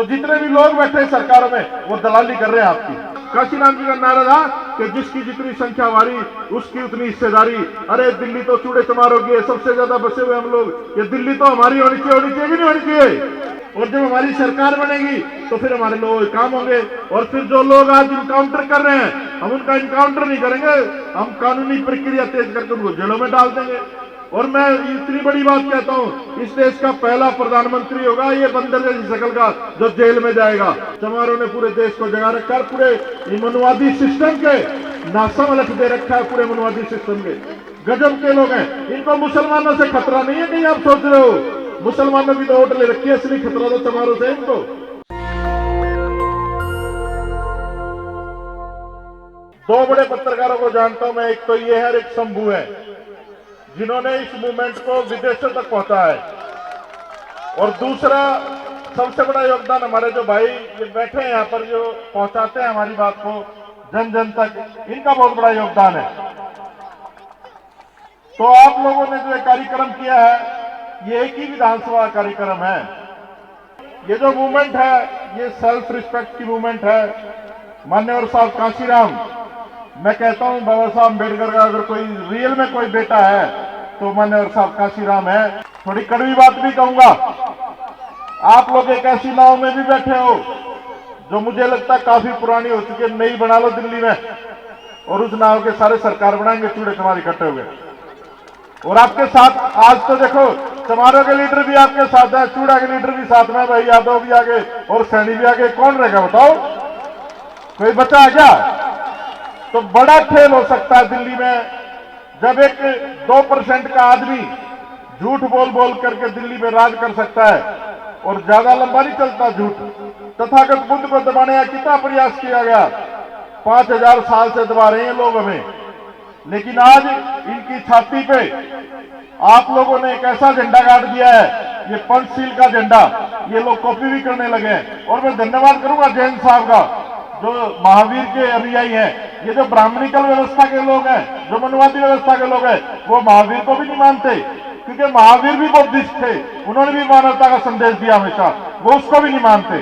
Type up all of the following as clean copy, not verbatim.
तो जितने भी लोग बैठे सरकारों में वो दलाली कर रहे हैं आपकी। काशीराम जी का नारा था कि जिसकी जितनी संख्या हमारी उसकी उतनी हिस्सेदारी। अरे दिल्ली तो चूड़े चमारों की है, सबसे ज्यादा बसे हुए हम लोग। ये दिल्ली तो हमारी होनी चाहिए कि नहीं होनी चाहिए। और जब हमारी सरकार बनेगी तो फिर हमारे लोग काम होंगे। और फिर जो लोग आज इनकाउंटर कर रहे हैं हम उनका इनकाउंटर नहीं करेंगे, हम कानूनी प्रक्रिया तेज करके उनको जेलों में डाल देंगे। और मैं इतनी बड़ी बात कहता हूं, इस देश का पहला प्रधानमंत्री होगा ये बंदर जैसी शक्ल का जो जेल में जाएगा। चमारों ने पूरे देश को जगा रखा है, पूरे मनुवादी सिस्टम के नासमलख दे रखा है, पूरे मनुवादी सिस्टम के गजब के लोग हैं। इनको मुसलमानों से खतरा नहीं है कहीं आप सोच रहे हो। मुसलमानों की तो वोट ले रखी है, इसलिए खतरा तो चमारों से इनको। दो बड़े पत्रकारों को जानता हूं मैं, एक तो ये है और एक शंभू है, जिन्होंने इस मूवमेंट को विदेशों तक पहुंचा है। और दूसरा सबसे बड़ा योगदान हमारे जो भाई ये बैठे हैं यहाँ पर, जो पहुंचाते हैं हमारी बात को जन जन तक, इनका बहुत बड़ा योगदान है। तो आप लोगों ने जो कार्यक्रम किया है ये एक ही विधानसभा कार्यक्रम है। ये जो मूवमेंट है ये सेल्फ रिस्पेक्ट की मूवमेंट है। मान्यवर साहब काशीराम, मैं कहता हूं बाबा साहब अम्बेडकर का अगर कोई रियल में कोई बेटा है तो मान्यवर साहब काशीराम है। थोड़ी कड़वी बात भी कहूंगा, आप लोग एक ऐसी नाव में भी बैठे हो जो मुझे लगता है काफी पुरानी हो चुकी है, नई बना लो दिल्ली में और उस नाव के सारे सरकार बनाएंगे चूड़े चमार इकट्ठे हुए। और आपके साथ आज तो देखो चमारों के लीडर भी आपके साथ है, चूड़ा के लीडर भी साथ में, भाई यादव भी आगे और सैनी भी आगे। कौन रहेगा बताओ, कोई बचा है क्या? तो बड़ा खेल हो सकता है दिल्ली में जब एक 2% का आदमी झूठ बोल बोल करके दिल्ली में राज कर सकता है। और ज्यादा लंबा नहीं चलता झूठ। तथागत बुद्ध को दबाने का कितना प्रयास किया गया, 5000 साल से दबा रहे हैं लोग हमें। लेकिन आज इनकी छाती पे आप लोगों ने एक ऐसा झंडा गाड़ दिया है, ये पंचशील का झंडा, ये लोग कॉपी भी करने लगे हैं। और मैं धन्यवाद करूंगा जैन साहब का जो महावीर के अनुयायी हैं। ये जो ब्राह्मणिकल व्यवस्था के लोग हैं, जो मनुवादी व्यवस्था के लोग हैं, वो महावीर को भी नहीं मानते, क्योंकि महावीर भी बौद्धिस्ट थे, उन्होंने भी मानवता का संदेश दिया हमेशा, वो उसको भी नहीं मानते।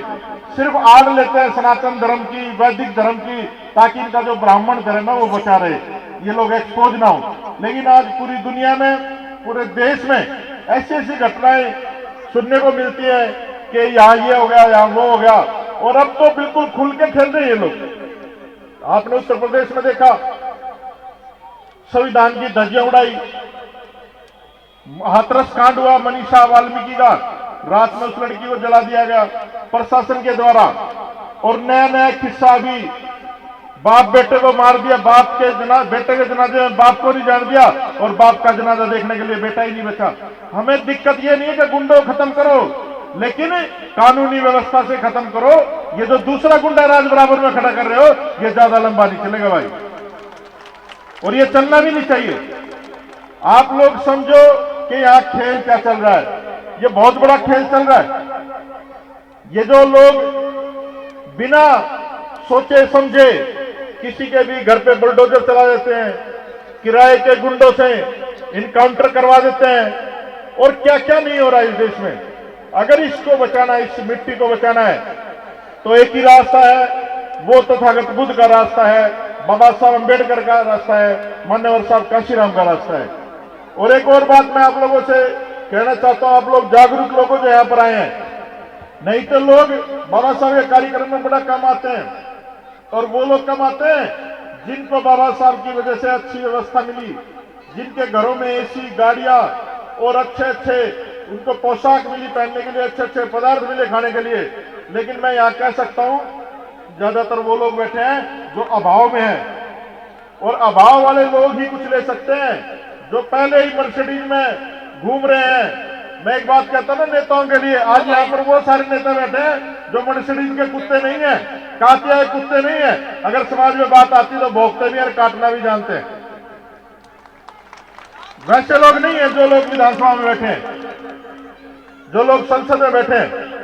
सिर्फ आड़ लेते हैं सनातन धर्म की, वैदिक धर्म की, ताकि इनका जो ब्राह्मण धर्म है वो बचा रहे, ये लोग एक्सपोज ना हो। लेकिन आज पूरी दुनिया में, पूरे देश में ऐसी ऐसी घटनाएं सुनने को मिलती है कि यहाँ ये हो गया, यहाँ वो हो गया। और अब तो बिल्कुल खुल के खेल रहे हैं ये लोग। आपने उत्तर प्रदेश में देखा, संविधान की धज्जियां उड़ाई, हाथरस कांड हुआ मनीषा वाल्मीकि का, रात में उस लड़की को जला दिया गया प्रशासन के द्वारा। और नया नया किस्सा भी, बाप बेटे को मार दिया, बेटे के जनाजे में बाप को नहीं जान दिया और बाप का जनाजा देखने के लिए बेटा ही नहीं बचा। हमें दिक्कत ये नहीं है कि गुंडों को खत्म करो, लेकिन कानूनी व्यवस्था से खत्म करो। ये जो दूसरा गुंडा राज बराबर में खड़ा कर रहे हो, ये ज्यादा लंबा नहीं चलेगा भाई, और ये चलना भी नहीं चाहिए। आप लोग समझो कि यहां खेल क्या चल रहा है, ये बहुत बड़ा खेल चल रहा है। ये जो लोग बिना सोचे समझे किसी के भी घर पे बुलडोजर चला देते हैं, किराए के गुंडों से इनकाउंटर करवा देते हैं, और क्या क्या नहीं हो रहा है इस देश में। अगर इसको बचाना है, इस मिट्टी को बचाना है, तो एक ही रास्ता है, वो तथागत बुद्ध का रास्ता है, बाबा साहब अम्बेडकर का रास्ता है, मान्यवर साहब काशीराम का रास्ता है। और एक और बात मैं आप लोगों से कहना चाहता हूं, आप लोग जागरूक लोगों जो यहां पर आए हैं, नहीं तो लोग बाबा साहब के कार्यक्रम में बड़ा कम आते हैं। और वो लोग कम आते हैं जिनको बाबा साहब की वजह से अच्छी व्यवस्था मिली, जिनके घरों में एसी, गाड़ियां और अच्छे अच्छे उनको पोशाक मिली पहनने के लिए, अच्छे अच्छे पदार्थ मिले खाने के लिए। लेकिन मैं यहां कह सकता हूं ज्यादातर वो लोग बैठे हैं जो अभाव में हैं, और अभाव वाले लोग ही कुछ ले सकते हैं जो पहले ही मर्सिडीज में घूम रहे हैं। मैं एक बात कहता हूं नेताओं के लिए, आज यहाँ पर वो सारे नेता बैठे हैं जो मर्सिडीज के कुत्ते नहीं है, कातिया कुत्ते नहीं है। अगर समाज में बात आती तो भोंकते भी और काटना भी जानते हैं। वैसे लोग नहीं है जो लोग विधानसभा में बैठे हैं, जो लोग संसद में बैठे हैं।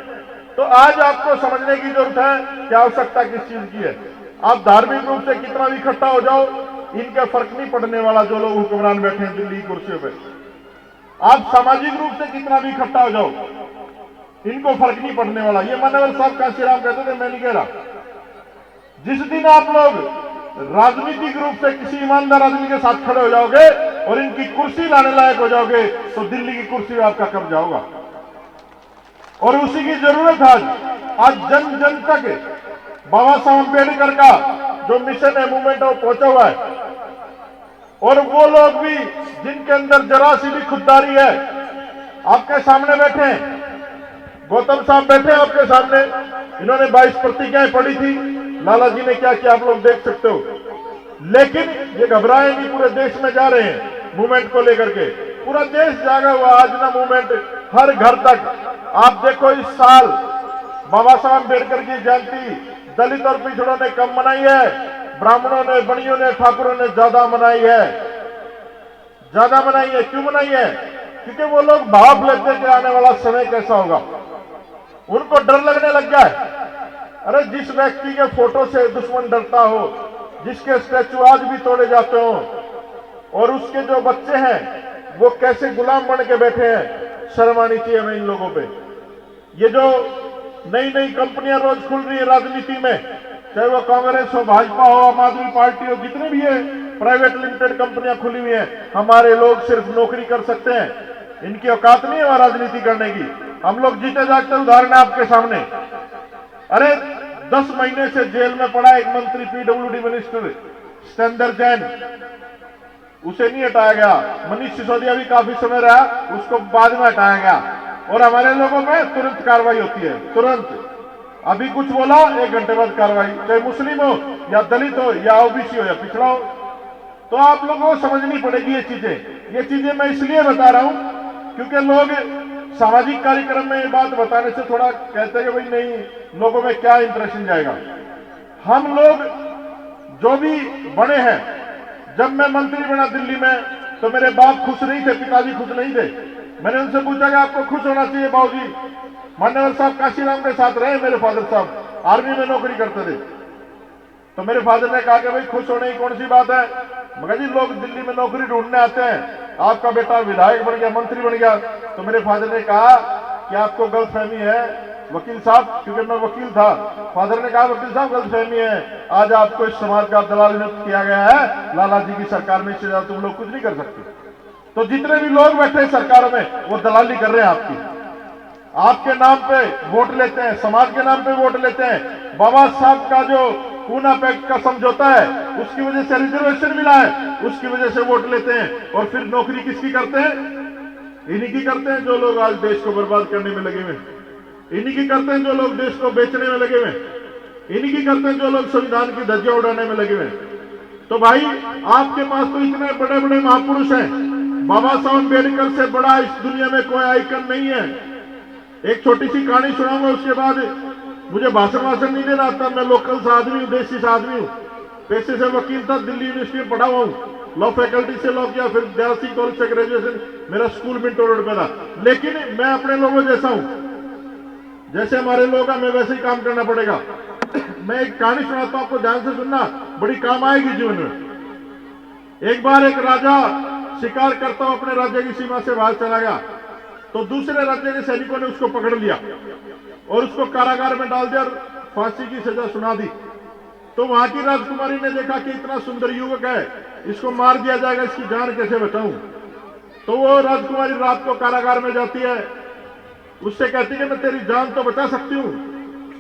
तो आज आपको समझने की जरूरत है कि आवश्यकता किस चीज की है। आप धार्मिक रूप से कितना भी इकट्ठा हो जाओ, इनके फर्क नहीं पड़ने वाला जो लोग हुक्मरान बैठे हैं दिल्ली की कुर्सियों पे। आप सामाजिक रूप से कितना भी इकट्ठा हो जाओ, इनको फर्क नहीं पड़ने वाला। ये मान्यवर साहब कांशीराम कहते थे, मैं नहीं कह रहा। जिस दिन आप लोग राजनीतिक रूप से किसी ईमानदार आदमी के साथ खड़े हो जाओगे और इनकी कुर्सी लाने लायक हो जाओगे तो दिल्ली की कुर्सी में आपका कब्जा होगा। और उसी की जरूरत आज जन जन तक बाबा साहब अम्बेडकर का जो मिशन है, मूवमेंट है, वो पहुंचा हुआ है। और वो लोग भी जिनके अंदर जरा सी भी खुददारी है, आपके सामने बैठे हैं, गौतम साहब बैठे हैं आपके सामने, इन्होंने 22 प्रतिज्ञाएं पढ़ी थी, लाला जी ने क्या किया आप लोग देख सकते हो। लेकिन ये घबराए नहीं, पूरे देश में जा रहे हैं मूवमेंट को लेकर के, पूरा देश जागा हुआ आज ना मूवमेंट हर घर तक। आप देखो इस साल बाबा साहब अम्बेडकर की जयंती दलित और पिछड़ों ने कम मनाई है, ब्राह्मणों ने, बनियों ने, ठाकुरों ने ज्यादा मनाई है। ज्यादा मनाई है, क्यों मनाई है? क्योंकि वो लोग भाप लेते हैं कि आने वाला समय कैसा होगा, उनको डर लगने लग गया है। अरे जिस व्यक्ति के फोटो से दुश्मन डरता हो, जिसके स्टैचू आज भी तोड़े जाते हो, और उसके जो बच्चे हैं वो कैसे गुलाम बन के बैठे हैं, शर्म आनी चाहिए हमें इन लोगों पे। ये जो नई नई कंपनियां रोज खुल रही है राजनीति में, चाहे वो कांग्रेस हो, भाजपा हो, आम आदमी पार्टी हो, जितने भी है प्राइवेट लिमिटेड कंपनियां खुली हुई हैं, हमारे लोग सिर्फ नौकरी कर सकते हैं, इनकी औकात नहीं है वहां राजनीति करने की। हम लोग जीते जागते उदाहरण है आपके सामने। अरे 10 महीने से जेल में पड़ा एक मंत्री, पीडब्ल्यूडी मिनिस्टर सतेंद्र जैन, उसे नहीं हटाया गया। मनीष सिसोदिया भी काफी समय रहा, उसको बाद में हटाया गया। और हमारे लोगों में तुरंत कार्रवाई होती है, तुरंत। अभी कुछ बोला 1 घंटे बाद कार्रवाई, चाहे मुस्लिम हो या दलित हो या ओबीसी हो या पिछड़ा हो। तो आप लोगों को समझनी पड़ेगी ये चीजें। ये चीजें मैं इसलिए बता रहा हूं क्योंकि लोग सामाजिक कार्यक्रम में ये बात बताने से थोड़ा कहते हैं कि भाई नहीं, लोगों में क्या इंप्रेशन जाएगा। हम लोग जो भी बड़े हैं, जब मैं मंत्री बना दिल्ली में तो मेरे बाप खुश नहीं थे, पिताजी खुश नहीं थे। मैंने उनसे पूछा कि आपको खुश होना चाहिए बाबूजी। मान्यवर साहब कांशीराम के साथ रहे, मेरे फादर साहब आर्मी में नौकरी करते थे। तो मेरे फादर ने कहा कि भाई खुश होने की कौन सी बात है, मगर जी लोग दिल्ली में नौकरी ढूंढने आते हैं, आपका बेटा विधायक बन गया, मंत्री बन गया। तो मेरे फादर ने कहा कि आपको गलतफहमी है वकील साहब, क्योंकि मैं वकील था। फादर ने कहा वकील साहब गलतफहमी है, आज आपको इस समाज का दलाल नियुक्त किया गया है, लाला जी की सरकार में, इससे ज्यादा तुम लोग कुछ नहीं कर सकते। तो जितने भी लोग बैठे सरकार में वो दलाली कर रहे हैं आपकी, आपके नाम पे वोट लेते हैं, समाज के नाम पे वोट लेते हैं। बाबा साहब का जो पूना पैक्ट का समझौता है, उसकी वजह से रिजर्वेशन मिला है, उसकी वजह से वोट लेते हैं। और फिर नौकरी किसकी करते हैं? इन्हीं की करते हैं जो लोग आज देश को बर्बाद करने में लगे हुए, इन्हीं की करते हैं जो लोग देश को बेचने में लगे हुए, इन्हीं की करते हैं जो लोग संविधान की धज्जियां उड़ाने में लगे हुए। तो भाई आपके पास तो इतने बड़े बड़े महापुरुष हैं, बाबा साहब अम्बेडकर से बड़ा इस दुनिया में कोई आइकन नहीं है। एक छोटी सी कहानी सुनाऊंगा, उसके बाद मुझे भाषण नहीं देना आता। मैं लोकल सा आदमी हूँ, देसी सा आदमी हूँ, पेशे से वकील था, दिल्ली यूनिवर्सिटी में पढ़ा हुआ हूँ, लॉ फैकल्टी से लॉ किया, फिर देहाती कॉलेज से ग्रेजुएशन, मेरा स्कूल मिंटो रोड पे था। लेकिन मैं अपने लोगों जैसा हूं, जैसे हमारे लोग हैं, मैं वैसे ही काम करना पड़ेगा। मैं एक कहानी सुनाता हूं, आपको ध्यान से सुनना, बड़ी काम आएगी जीवन में। एक बार एक राजा शिकार करता हुआ अपने राज्य की सीमा से बाहर चला गया, तो दूसरे राज्य के सैनिकों ने उसको पकड़ लिया और उसको कारागार में डाल दिया और फांसी की सजा सुना दी। तो वहां की राजकुमारी ने देखा कि इतना सुंदर युवक है, इसको मार दिया जाएगा, इसकी जान कैसे बचाऊं। तो वो राजकुमारी रात को कारागार में जाती है, उससे कहती है मैं तेरी जान तो बचा सकती हूँ,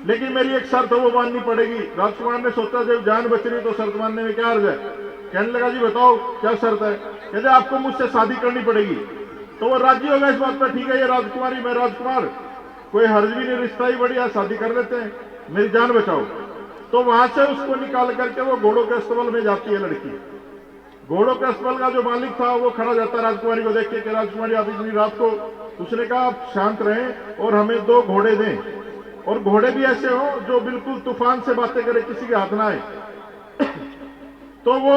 लेकिन मेरी एक शर्त है, वो माननी पड़ेगी। राजकुमार ने सोचा जब जान बच रही तो शर्त मानने में क्या अर्ज है। कहने लगा जी बताओ क्या शर्त है। कहते आपको मुझसे शादी करनी पड़ेगी। तो वो राजी होगा इस बात पर, ठीक है ये राजकुमारी मैं राजकुमार, कोई हर्ज भी नहीं, रिश्ता ही बढ़िया, शादी कर लेते हैं, मेरी जान बचाओ। तो वहां से उसको निकाल करके वो घोड़ों के अस्तबल में जाती है लड़की। घोड़ों के अस्तबल का जो मालिक था वो खड़ा जाता है राजकुमारी को देख के कि राजकुमारी आप इतनी रात को, उसने कहा आप शांत रहें और हमें 2 घोड़े दें, और घोड़े भी ऐसे हो जो बिल्कुल तूफान से बातें करे, किसी के हाथ ना आए। तो वो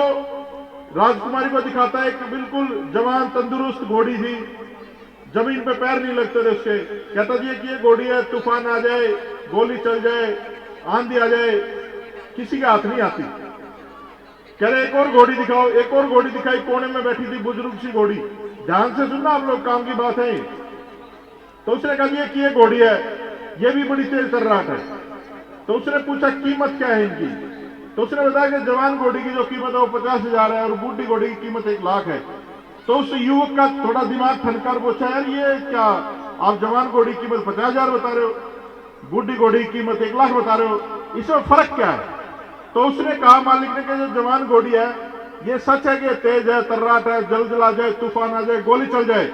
राजकुमारी को दिखाता है, एक बिल्कुल जवान तंदुरुस्त घोड़ी थी, जमीन पे पैर नहीं लगते थे उसके। कहता जी कि ये घोड़ी है, तूफान आ जाए, गोली चल जाए, आंधी आ जाए, किसी के हाथ नहीं आती। कह रहे एक और घोड़ी दिखाओ। एक और घोड़ी दिखाई, कोने में बैठी थी बुजुर्ग सी घोड़ी। ध्यान से सुनना आप लोग, काम की बात है। तो उसने कहा कि ये घोड़ी है, ये भी बड़ी तेज तर्राट है। तो उसने पूछा कीमत क्या है इनकी, तो उसने बताया कि जवान घोड़ी की जो कीमत है वो 50,000 है और बूढ़ी घोड़ी की कीमत 1 लाख है। तो उस युवक का थोड़ा दिमाग ठनकर पूछा, यार ये क्या, आप जवान घोड़ी की कीमत 50,000 बता रहे हो, बूढ़ी घोड़ी की कीमत 1 लाख बता रहे हो, इसमें फर्क क्या है? तो उसने कहा मालिक ने कि जो जवान घोड़ी है ये सच है कि तेज है, तर्राट है, जल आ जाए, तूफान आ जाए, गोली चल जाए,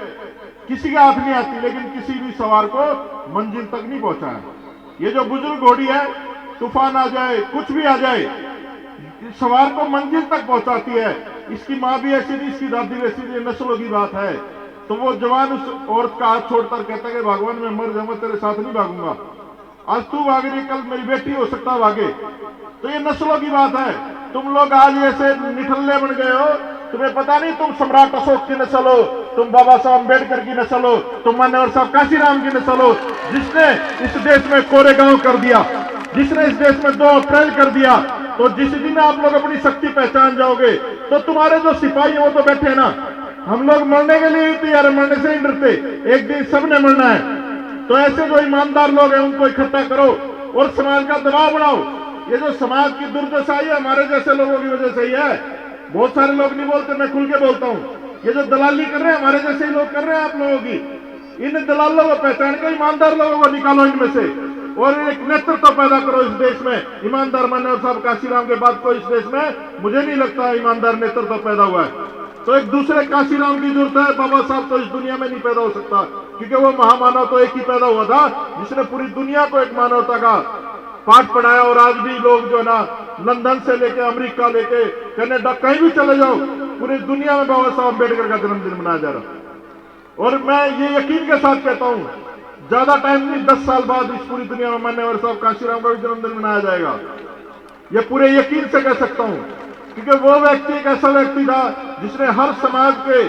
किसी के हाथ नहीं आती, लेकिन किसी भी सवार को मंजिल तक नहीं पहुंचाया। ये जो बुजुर्ग घोड़ी है, तूफान आ जाए, कुछ भी आ जाए, सवार को मंजिल तक पहुंचाती है। इसकी माँ भी ऐसी थी, इसकी दादी भी ऐसी थी, नस्लों की बात है। तो वो जवान उस औरत का हाथ छोड़कर कहता है कि भगवान मैं मर जाऊंगा, तेरे साथ नहीं भागूंगा, आज तू भाग रही, कल मेरी बेटी हो सकता भागे। तो ये नस्लों की बात है। तुम लोग आज ऐसे निठल्ले बन गए हो, तुम्हें पता नहीं तुम सम्राट अशोक की नस्ल हो, तुम बाबा साहब अम्बेडकर की नस्ल हो, तुम मान्यवर साहब काशीराम की नस्ल हो, जिसने इस देश में कोरेगांव कर दिया, जिसने इस देश में 2 अप्रैल कर दिया। तो जिस दिन आप लोग अपनी शक्ति पहचान जाओगे तो तुम्हारे जो सिपाही है वो तो बैठे हैं ना, हम लोग मरने के लिए तैयार है, मरने से ही डरते, एक दिन सबने मरना है। तो ऐसे जो ईमानदार लोग हैं उनको इकट्ठा करो और समाज का दबाव बढ़ाओ। ये जो समाज की दुर्दशा है हमारे जैसे लोगों की वजह से ही है। बहुत सारे लोग नहीं बोलते, मैं खुल के बोलता हूँ। ये जो दलाली कर रहे हैं हमारे जैसे ही लोग कर रहे हैं आप लोगों की। इन दलालों को पहचान के ईमानदार लोगों को निकालो इनमें से और एक नेतृत्व पैदा करो इस देश में। ईमानदार मान्यवर साहब काशीराम के बाद कोई इस देश में मुझे नहीं लगता ईमानदार नेतृत्व पैदा हुआ है। तो एक दूसरे काशीराम की जरूरत है। बाबा साहब तो इस दुनिया में नहीं पैदा हो सकता, क्योंकि वो महामानव तो एक ही पैदा हुआ था जिसने पूरी दुनिया को एक मानवता का पाठ पढ़ाया। और आज भी लोग जो है ना, लंदन से लेके अमेरिका लेके कनाडा कहीं भी चले जाओ, पूरी दुनिया में बाबा साहब अम्बेडकर का जन्मदिन मनाया जा रहा। और मैं ये यकीन के साथ कहता हूं, ज्यादा टाइम नहीं, 10 साल बाद इस पूरी दुनिया में मान्यवर साहब काशीराम का भी जन्मदिन मनाया जाएगा। ये पूरे यकीन से कह सकता हूं, क्योंकि वो व्यक्ति एक ऐसा व्यक्ति था जिसने हर समाज के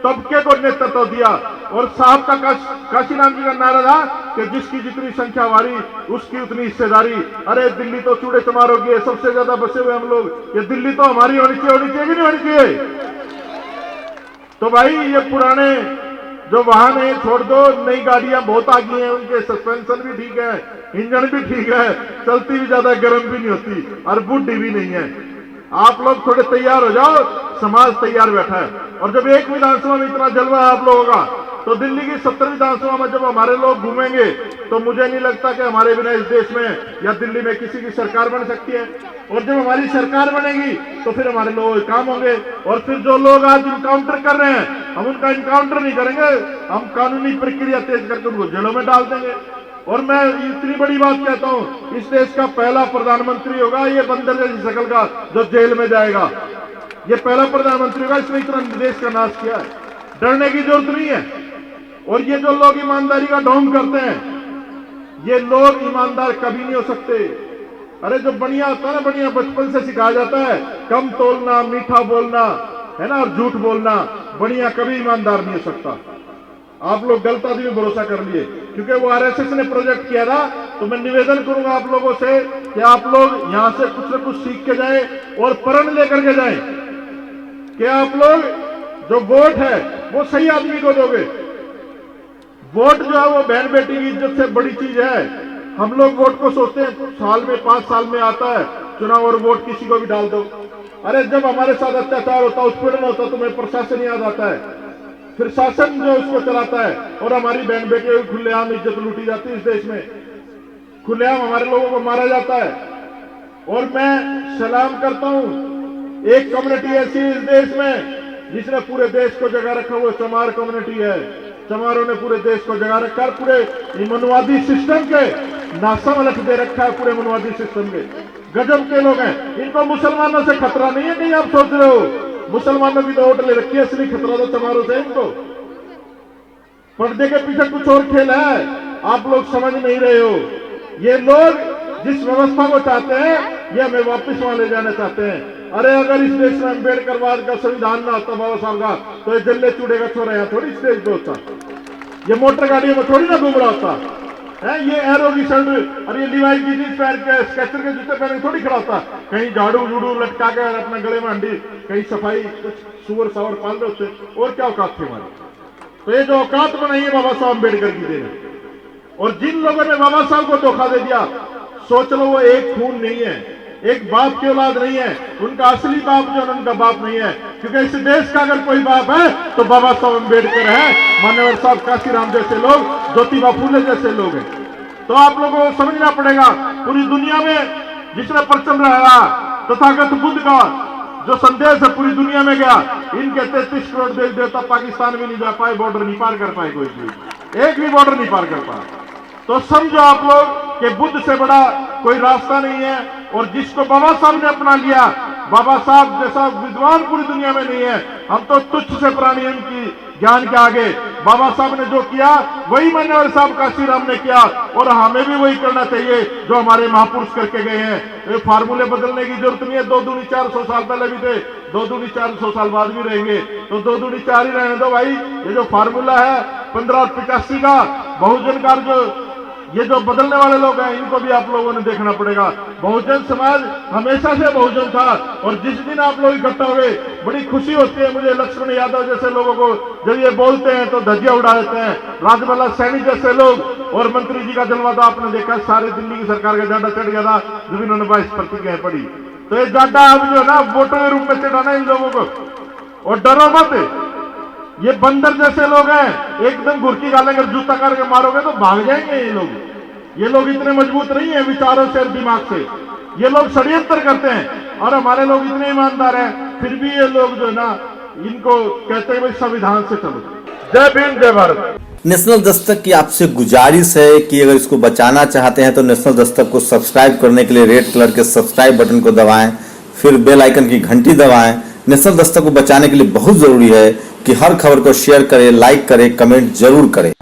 तबके को नेतृत्व दिया। और साहब का काशीराम जी का नारा था कि जिसकी जितनी संख्या वारी उसकी उतनी हिस्सेदारी। अरे दिल्ली तो चूड़े चमारों की है, सबसे ज्यादा बसे हुए हम लोग, ये दिल्ली तो हमारी होनी चाहिए कि नहीं होनी चाहिए? तो भाई ये पुराने जो वाहन है छोड़ दो, नई गाड़ियां बहुत आ गई हैं, उनके सस्पेंशन भी ठीक है, इंजन भी ठीक है, चलती भी ज्यादा गर्म भी नहीं होती और बुढ़ी भी नहीं है। आप लोग थोड़े तैयार हो जाओ, समाज तैयार बैठा है। और जब एक विधानसभा में इतना जलवा है आप लोगों का, तो दिल्ली की 70 विधानसभा में जब हमारे लोग घूमेंगे तो मुझे नहीं लगता कि हमारे बिना इस देश में या दिल्ली में किसी की सरकार बन सकती है। और जब हमारी सरकार बनेगी तो फिर हमारे लोग काम होंगे। और फिर जो लोग आज इनकाउंटर कर रहे हैं, हम उनका इनकाउंटर नहीं करेंगे, हम कानूनी प्रक्रिया तेज करके उनको जेलों में डाल देंगे। और मैं इतनी बड़ी बात कहता हूं, इस देश का पहला प्रधानमंत्री होगा ये बंदर जैसी शक्ल का जो जेल में जाएगा। ये पहला प्रधानमंत्री होगा, इसने इतना देश का नाश किया है। डरने की जरूरत नहीं है। और ये जो लोग ईमानदारी का ढोंग करते हैं, ये लोग ईमानदार कभी नहीं हो सकते। अरे जो बढ़िया होता है ना, बढ़िया बचपन से सिखाया जाता है, कम तोलना, मीठा बोलना, है ना, और झूठ बोलना, बढ़िया कभी ईमानदार नहीं हो सकता। आप लोग गलत आदमी में भरोसा कर लिए, क्योंकि वो आरएसएस ने प्रोजेक्ट किया था। तो मैं निवेदन करूंगा आप लोगों से कि आप लोग यहां से कुछ न कुछ सीख के जाएं और प्रण लेकर के जाएं कि आप लोग जो वोट है वो सही आदमी को दोगे। वोट जो है वो बहन बेटी की इज्जत से बड़ी चीज है। हम लोग वोट को सोचते हैं साल में 5 साल में आता है चुनाव और वोट किसी को भी डाल दो। अरे जब हमारे साथ अत्याचार होता है, उत्पीड़न होता है, तुम्हें प्रशासन याद आता है, फिर शासन जो उसको चलाता है। और हमारी बहन बेटियों की खुलेआम इज्जत लूटी जाती है इस देश में, खुलेआम हमारे लोगों को मारा जाता है। और मैं सलाम करता हूं, एक कम्युनिटी ऐसी इस देश में जिसने पूरे देश को जगा रखा, वो चमार कम्युनिटी है। चमारों ने पूरे देश को जगा रखा, पूरे मनुवादी सिस्टम के नासमलट दे रखा है, पूरे मनुवादी सिस्टम के गजब के लोग हैं। इनको मुसलमानों से खतरा नहीं है, कहीं आप सोच रहे हो मुसलमानों की तो वोट ले रखी है, इसलिए खतरा तो चमारों से इनको। पर्दे के पीछे कुछ और खेल है, आप लोग समझ नहीं रहे हो। ये लोग जिस व्यवस्था को चाहते हैं ये हमें वापस वहां ले जाना चाहते हैं। अरे अगर इस देश में अम्बेडकरवाद का संविधान ना होता बाबा साहब का, तो ये जल्ले चूड़े का छोरा यहाँ थोड़ी इस देश में होता, ये मोटर गाड़ियों में थोड़ी ना घूम रहा होता है, ये एरो की शर्ट और ये लिवाई की जीन्स पहन के स्केचर के जूते पहन के थोड़ी खड़ा होता। कहीं झाड़ू झूड़ू लटका के अपने गले में हंडी, कहीं सफाई, कुछ सुअर सावर पाल रहे होते, और क्या औकात थे हमारी। तो ये जो औकात बनाई है बाबा साहब अम्बेडकर की देन, और जिन लोगों ने बाबा साहब को धोखा दे दिया, सोच लो वो एक खून नहीं है, एक बाप की औलाद नहीं है, उनका असली बाप जो है उनका बाप नहीं है। क्योंकि इस देश का अगर कोई बाप है तो बाबा साहब अम्बेडकर है, मान्यवर साहब काशीराम जैसे लोग, ज्योतिबा फूले जैसे लोग हैं। तो आप लोगों को समझना पड़ेगा, पूरी दुनिया में जिसने परचम रहा तथागत बुद्ध का जो संदेश है पूरी दुनिया में गया, इनके 33 करोड़ देवी देवता पाकिस्तान में नहीं जा पाए, बॉर्डर नहीं पार कर पाए, कोई भी एक भी बॉर्डर नहीं पार कर पाए। तो समझो आप लोग कि बुद्ध से बड़ा कोई रास्ता नहीं है। और जिसको बाबा साहब ने अपना लिया, बाबा साहब जैसा विद्वान पूरी दुनिया में नहीं है। हम तो तुच्छ से प्राणी उनकी ज्ञान के आगे। बाबा साहब ने जो किया वही मान्यवर साहब काशीराम ने किया, और हमें भी वही करना चाहिए जो हमारे महापुरुष करके गए हैं। ये फार्मूले बदलने की जरूरत नहीं है। 2 दूनी 400 साल पहले भी थे, 2 दूनी 400 साल बाद भी रहेंगे, तो 2 दूनी 4 ही रहने दो भाई। ये जो फार्मूला है 1585 का बहुजन का, जो ये जो बदलने वाले लोग हैं, इनको भी आप लोगों ने देखना पड़ेगा। बहुजन समाज हमेशा से बहुजन था, और जिस दिन आप लोग इकट्ठा हुए बड़ी खुशी होती है मुझे। लक्ष्मण यादव जैसे लोगों को जब ये बोलते हैं तो धज्जियां उड़ा देते हैं। राजमला सैनी जैसे लोग और मंत्री जी का जलवा तो आपने देखा, सारे दिल्ली की सरकार का जाडा चढ़ गया था जब इन्होंने 22 प्रतिज्ञाएं पढ़ी। तो ये जाडा अब जो है ना वोटों के रूप में चढ़ाना इन लोगों को, और डरो मत। ये बंदर जैसे लोग हैं, एकदम घुरकी गालेंगे, जूता करके मारोगे तो भाग जाएंगे ये लोग। ये लोग इतने मजबूत नहीं है विचारों से और दिमाग से, ये लोग षड्यंत्र करते हैं। और हमारे लोग इतने ईमानदार हैं, फिर भी ये लोग जो है ना, इनको कहते हैं भाई संविधान से चलो। जय भीम, जय भारत। नेशनल दस्तक की आपसे गुजारिश है कि अगर इसको बचाना चाहते हैं तो नेशनल दस्तक को सब्सक्राइब करने के लिए रेड कलर के सब्सक्राइब बटन को दबाएं, फिर बेल आइकन की घंटी दबाएं। नेशनल दस्तक को बचाने के लिए बहुत जरूरी है कि हर खबर को शेयर करें, लाइक करें, कमेंट जरूर करें।